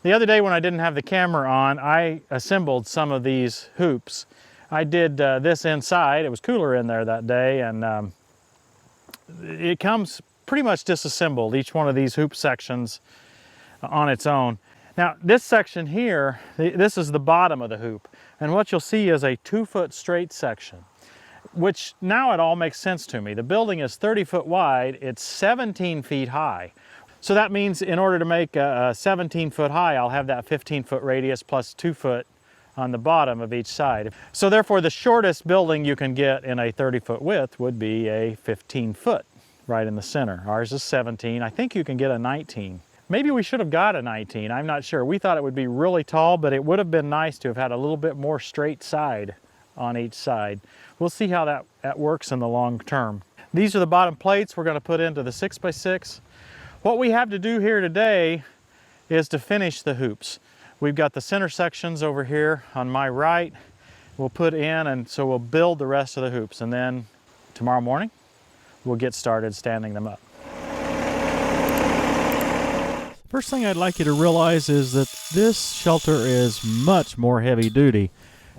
The other day when I didn't have the camera on, I assembled some of these hoops. I did this inside. It was cooler in there that day, and it comes pretty much disassembled, each one of these hoop sections on its own. Now this section here, this is the bottom of the hoop, and what you'll see is a 2-foot straight section, which now it all makes sense to me. The building is 30 foot wide, it's 17 feet high. So that means in order to make a 17 foot high, I'll have that 15 foot radius plus 2 foot on the bottom of each side. So therefore the shortest building you can get in a 30 foot width would be a 15 foot right in the center. Ours is 17. I think you can get a 19. Maybe we should have got a 19, I'm not sure. We thought it would be really tall, but it would have been nice to have had a little bit more straight side on each side. We'll see how that works in the long term. These are the bottom plates we're going to put into the 6x6. What we have to do here today is to finish the hoops. We've got the center sections over here on my right. We'll put in, and so we'll build the rest of the hoops, and then tomorrow morning we'll get started standing them up. First thing I'd like you to realize is that this shelter is much more heavy duty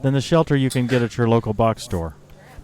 than the shelter you can get at your local box store.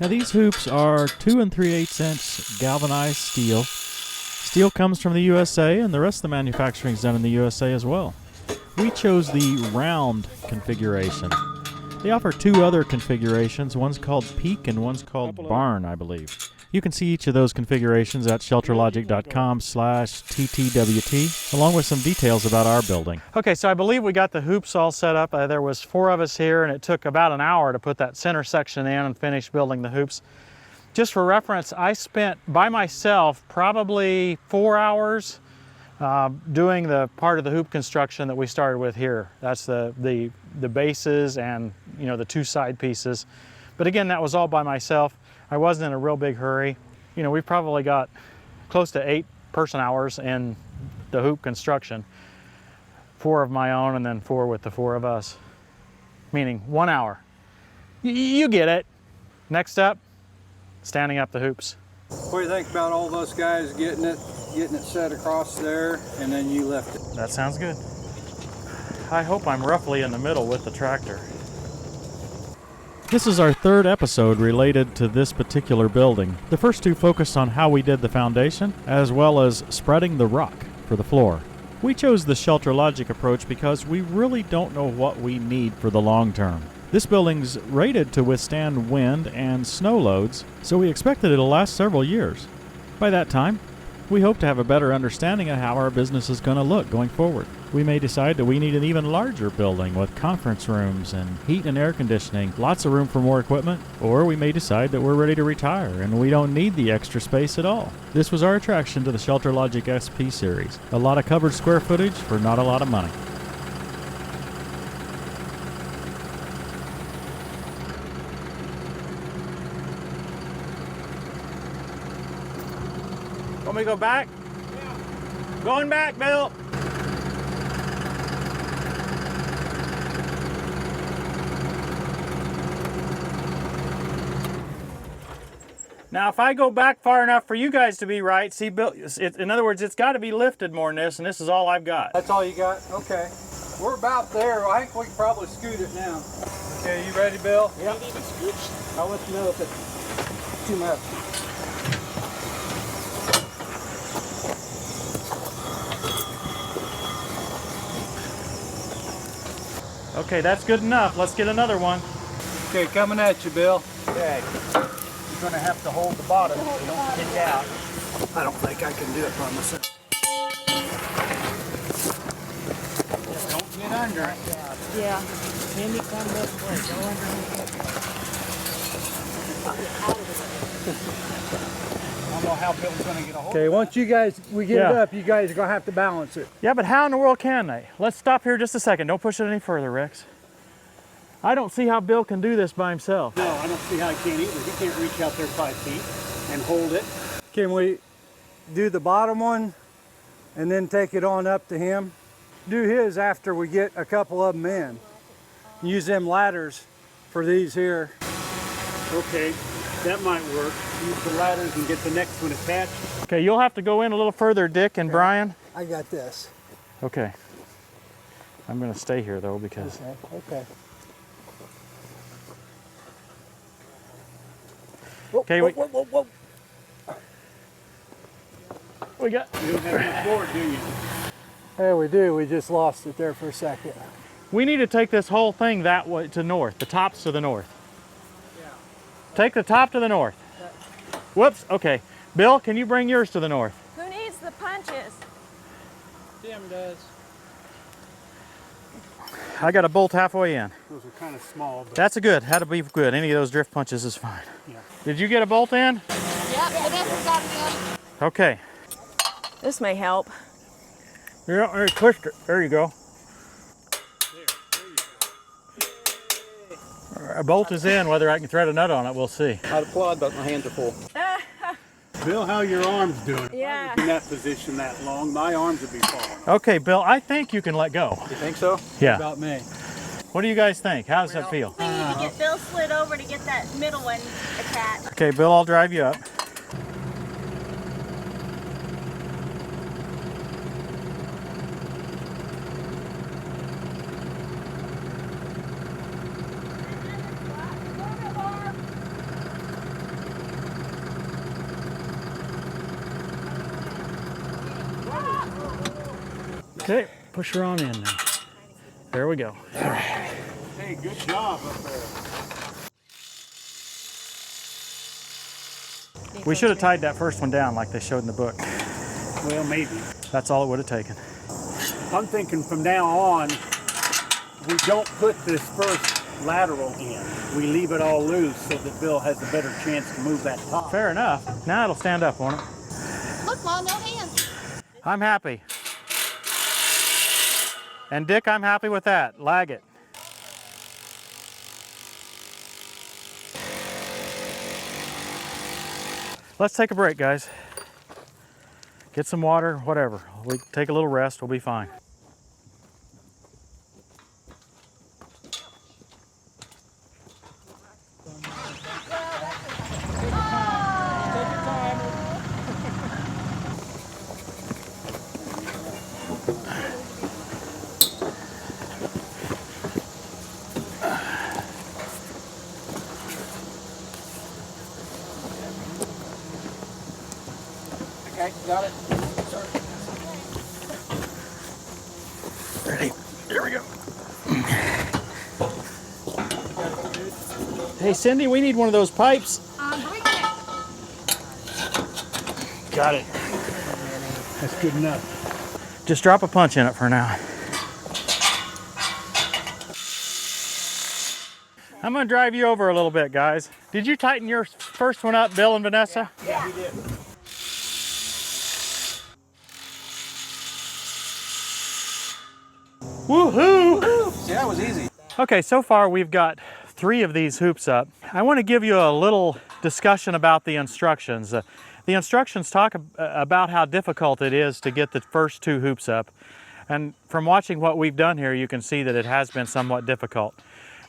Now these hoops are 2 3/8 inch galvanized steel. Steel comes from the USA, and the rest of the manufacturing is done in the USA as well. We chose the round configuration. They offer 2 other configurations. One's called Peak and one's called Barn, I believe. You can see each of those configurations at ShelterLogic.com/TTWT, along with some details about our building. Okay, so I believe we got the hoops all set up. There was 4 of us here, and it took about an hour to put that center section in and finish building the hoops. Just for reference, I spent by myself probably 4 hours doing the part of the hoop construction that we started with here. That's the bases and the 2 side pieces. But again, that was all by myself. I wasn't in a real big hurry. We've probably got close to 8 person hours in the hoop construction. 4 of my own and then 4 with the 4 of us, meaning 1 hour. You get it. Next up, standing up the hoops. What do you think about all those guys getting it set across there, and then you left it? That sounds good. I hope I'm roughly in the middle with the tractor. This is our 3rd episode related to this particular building. The first 2 focused on how we did the foundation, as well as spreading the rock for the floor. We chose the ShelterLogic approach because we really don't know what we need for the long term. This building's rated to withstand wind and snow loads, so we expect that it'll last several years. By that time, we hope to have a better understanding of how our business is going to look going forward. We may decide that we need an even larger building with conference rooms and heat and air conditioning, lots of room for more equipment, or we may decide that we're ready to retire and we don't need the extra space at all. This was our attraction to the ShelterLogic SP series. A lot of covered square footage for not a lot of money. Want me to go back? Yeah. Going back, Bill. Now, if I go back far enough for you guys to be right, see, Bill, in other words, it's got to be lifted more than this, and this is all I've got. That's all you got? Okay. We're about there. I think we can probably scoot it now. Okay, you ready, Bill? Yeah. I'll let you know if it's too much. Okay, that's good enough. Let's get another one. Okay, coming at you, Bill. Okay. You're going to have to hold the bottom so you don't kick out. I don't think I can do it by myself. Don't get under it. Yeah. Can you come this way? Go underneath. I don't know how Bill's going to get a hold of it. Okay, once we get it up, you guys are going to have to balance it. Yeah, but how in the world can they? Let's stop here just a second. Don't push it any further, Rex. I don't see how Bill can do this by himself. No, I don't see how he can either. He can't reach out there 5 feet and hold it. Can we do the bottom one and then take it on up to him? Do his after we get a couple of them in. Use them ladders for these here. Okay, that might work. Use the ladders and get the next one attached. Okay, you'll have to go in a little further, Dick and Brian. I got this. Okay. I'm going to stay here though because Okay. Okay, Whoa. we got. You don't have any board, do you? There we do. We just lost it there for a second. We need to take this whole thing that way to north. The top's to the north. Yeah. Take the top to the north. Whoops. Okay. Bill, can you bring yours to the north? Who needs the punches? Tim does. I got a bolt halfway in. Those are kind of small, but That's a good. That'll be good. Any of those drift punches is fine. yeah. Did you get a bolt in? Yep, Vanessa got it in. Okay. This may help. Yeah, twist it. There you go. A bolt is in. Whether I can thread a nut on it, we'll see. I'd applaud, but my hands are full. Bill, how are your arms doing? Yeah. In that position that long, my arms would be falling. Okay, Bill, I think you can let go. You think so? Yeah. About me. What do you guys think? How does that feel? We need to get Bill slid over to get that middle one attached. Okay, Bill, I'll drive you up. Okay, push her on in now. There we go. Hey, good job up there. We should have tied that first one down like they showed in the book. Well, maybe. That's all it would have taken. I'm thinking from now on, we don't put this first lateral in. We leave it all loose so that Bill has a better chance to move that top. Fair enough. Now it'll stand up, won't it? Look, Mom, no hands. I'm happy. And Dick, I'm happy with that. Lag it. Let's take a break, guys. Get some water, whatever. We take a little rest, we'll be fine. Okay, got it. Ready? Here we go. Hey, Cindy, we need one of those pipes. Bring it. Got it. That's good enough. Just drop a punch in it for now. I'm gonna drive you over a little bit, guys. Did you tighten your first one up, Bill and Vanessa? Yeah, he did. Woohoo! See, that was easy. Okay, so far we've got 3 of these hoops up. I want to give you a little discussion about the instructions. The instructions talk about how difficult it is to get the first 2 hoops up. And from watching what we've done here, you can see that it has been somewhat difficult.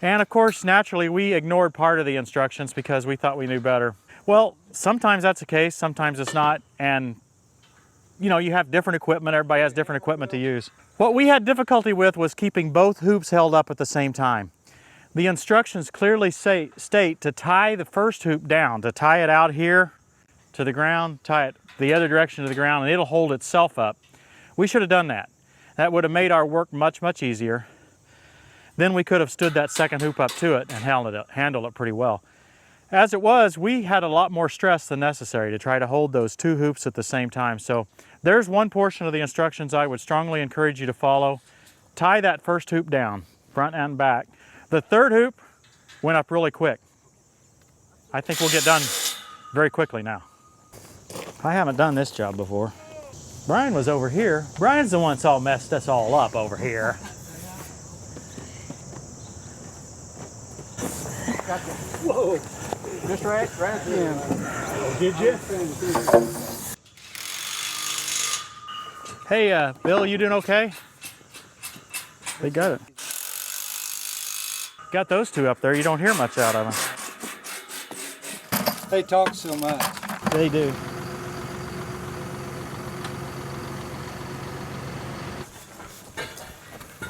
And of course, naturally, we ignored part of the instructions because we thought we knew better. Well, sometimes that's the case, sometimes it's not. And you know, you have different equipment, everybody has different equipment to use. What we had difficulty with was keeping both hoops held up at the same time. The instructions clearly state to tie the first hoop down, to tie it out here to the ground, tie it the other direction to the ground, and it'll hold itself up. We should have done that. That would have made our work much, much easier. Then we could have stood that second hoop up to it and handled it pretty well. As it was, we had a lot more stress than necessary to try to hold those 2 hoops at the same time. So there's one portion of the instructions I would strongly encourage you to follow. Tie that first hoop down, front and back. The third hoop went up really quick. I think we'll get done very quickly now. I haven't done this job before. Brian was over here. Brian's the one that's all messed us all up over here. Whoa. Just right at the end. Did you? Hey, Bill, you doing okay? They got it. Got those 2 up there. You don't hear much out of them. They talk so much. They do.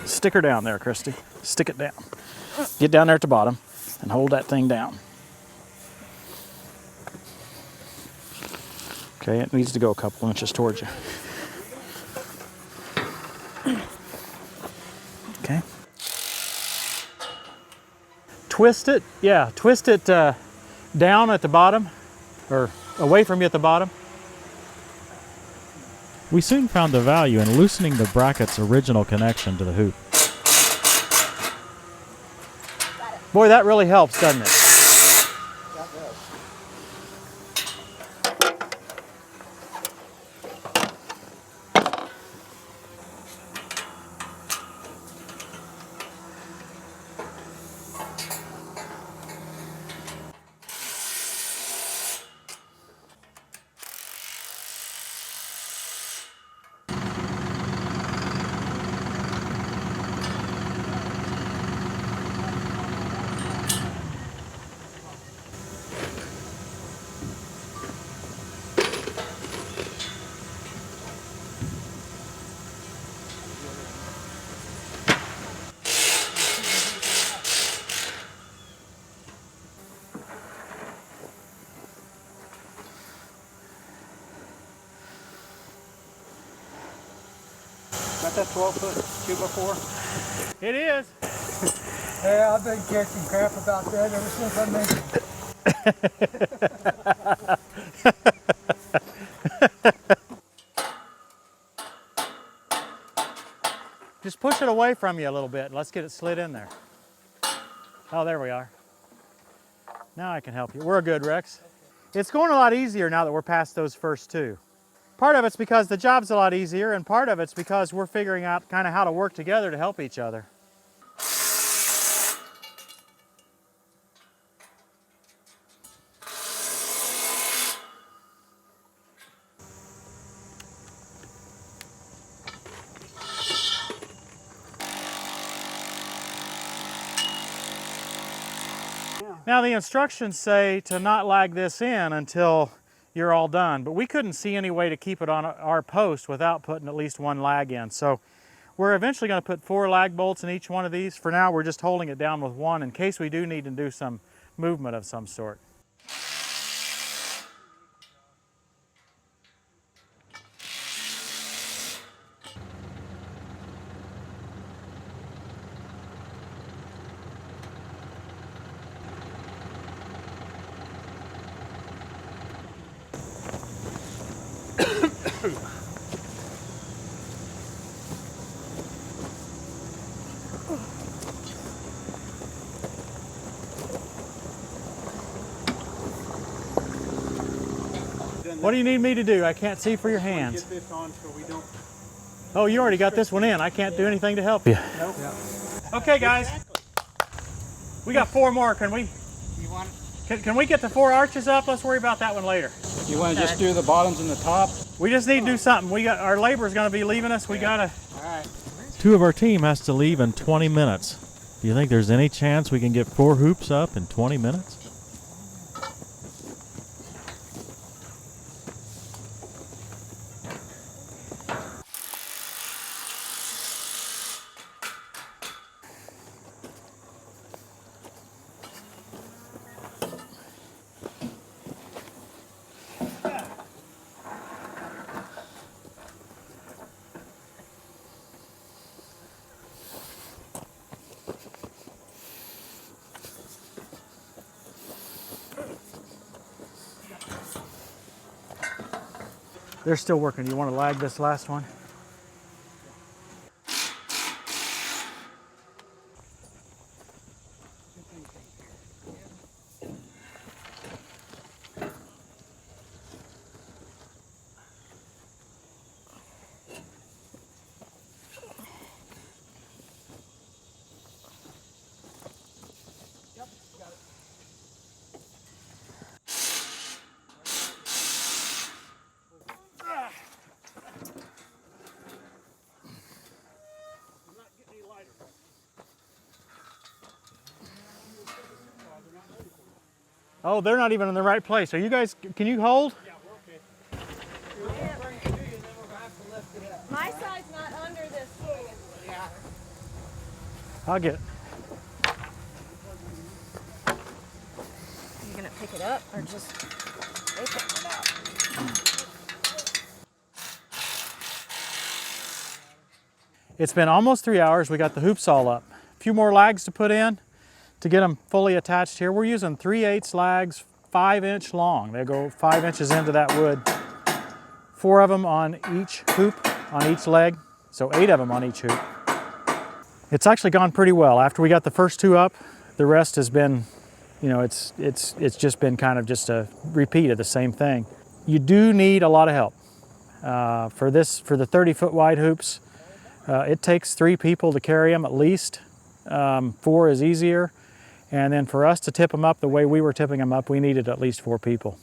Stick her down there, Christy. Stick it down. Get down there at the bottom and hold that thing down. Okay, it needs to go a couple inches towards you. Okay. Twist it, yeah, twist it down at the bottom, or away from you at the bottom. We soon found the value in loosening the bracket's original connection to the hoop. Boy, that really helps, doesn't it? Got that 12-foot 2x4? It is. Yeah, I've been catching crap about that ever since I made it. Just push it away from you a little bit. Let's get it slid in there. Oh, there we are. Now I can help you. We're good, Rex. It's going a lot easier now that we're past those first two. Part of it's because the job's a lot easier, and part of it's because we're figuring out kind of how to work together to help each other. Now the instructions say to not lag this in until you're all done, but we couldn't see any way to keep it on our post without putting at least one lag in. So we're eventually going to put 4 lag bolts in each one of these. For now, we're just holding it down with one in case we do need to do some movement of some sort. What do you need me to do? I can't see for your hands. Get this on so we don't. Oh, you already got this one in. I can't do anything to help you. Nope. Okay, guys. We got 4 more. Can we? You want Can we get the 4 arches up? Let's worry about that one later. You want to just do the bottoms and the top? We just need to do something. We got our labor's going to be leaving us. We gotta. All right. 2 of our team has to leave in 20 minutes. Do you think there's any chance we can get 4 hoops up in 20 minutes? They're still working. You want to lag this last one? Oh, they're not even in the right place. Are you guys, can you hold? Yeah, we're okay. My side's not under this. Yeah. I'll get it. You gonna pick it up or just they pick it up? It's been almost 3 hours. We got the hoops all up. A few more lags to put in to get them fully attached here. We're using 3/8 lags, 5-inch long. They go 5 inches into that wood. 4 of them on each hoop, on each leg. So 8 of them on each hoop. It's actually gone pretty well. After we got the first 2 up, the rest has been, you know, it's just been kind of just a repeat of the same thing. You do need a lot of help. For the 30-foot wide hoops, it takes 3 people to carry them at least. 4 is easier. And then for us to tip them up the way we were tipping them up, we needed at least 4 people.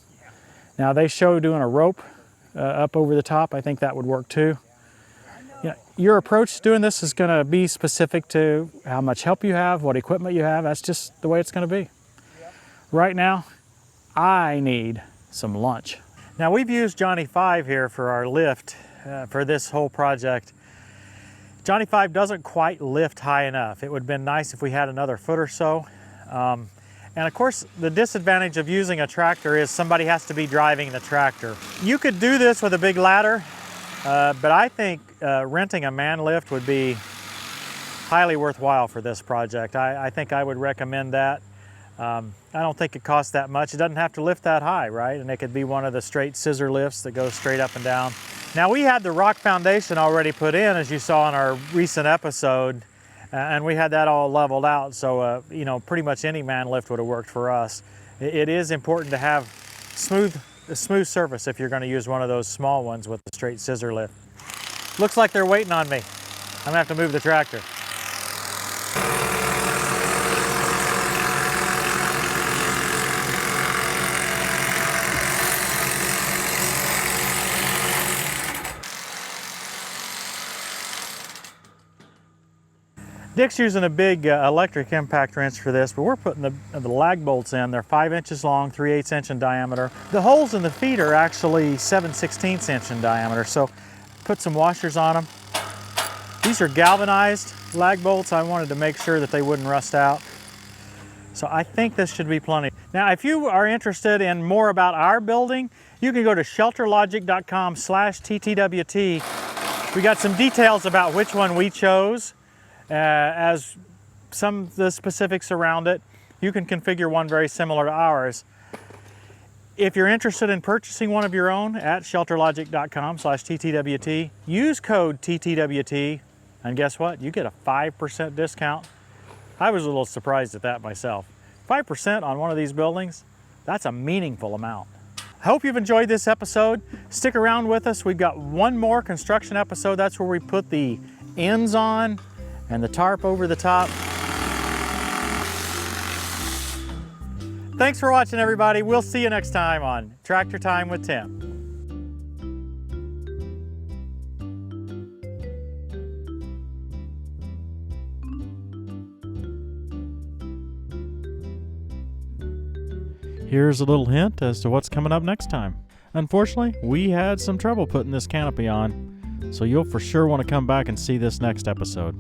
Now they show doing a rope up over the top. I think that would work too. You know, your approach to doing this is going to be specific to how much help you have, what equipment you have. That's just the way it's going to be. Right now, I need some lunch. Now we've used Johnny 5 here for our lift for this whole project. Johnny 5 doesn't quite lift high enough. It would have been nice if we had another foot or so. And of course, the disadvantage of using a tractor is somebody has to be driving the tractor. You could do this with a big ladder, but I think renting a man lift would be highly worthwhile for this project. I think I would recommend that. I don't think it costs that much. It doesn't have to lift that high, right? And it could be one of the straight scissor lifts that goes straight up and down. Now we had the rock foundation already put in, as you saw in our recent episode, and we had that all leveled out. So, you know, pretty much any man lift would have worked for us. It is important to have a smooth surface if you're going to use one of those small ones with the straight scissor lift. Looks like they're waiting on me. I'm gonna have to move the tractor. Dick's using a big electric impact wrench for this, but we're putting the lag bolts in. They're 5 inches long, 3/8 inch in diameter. The holes in the feet are actually 7/16 inch in diameter, so put some washers on them. These are galvanized lag bolts. I wanted to make sure that they wouldn't rust out. So I think this should be plenty. Now, if you are interested in more about our building, you can go to ShelterLogic.com/TTWT. We got some details about which one we chose. As some of the specifics around it. You can configure one very similar to ours. If you're interested in purchasing one of your own at ShelterLogic.com/TTWT, use code TTWT, and guess what? You get a 5% discount. I was a little surprised at that myself. 5% on one of these buildings, that's a meaningful amount. I hope you've enjoyed this episode. Stick around with us. We've got one more construction episode. That's where we put the ends on and the tarp over the top. Thanks for watching, everybody. We'll see you next time on Tractor Time with Tim. Here's a little hint as to what's coming up next time. Unfortunately, we had some trouble putting this canopy on, so you'll for sure want to come back and see this next episode.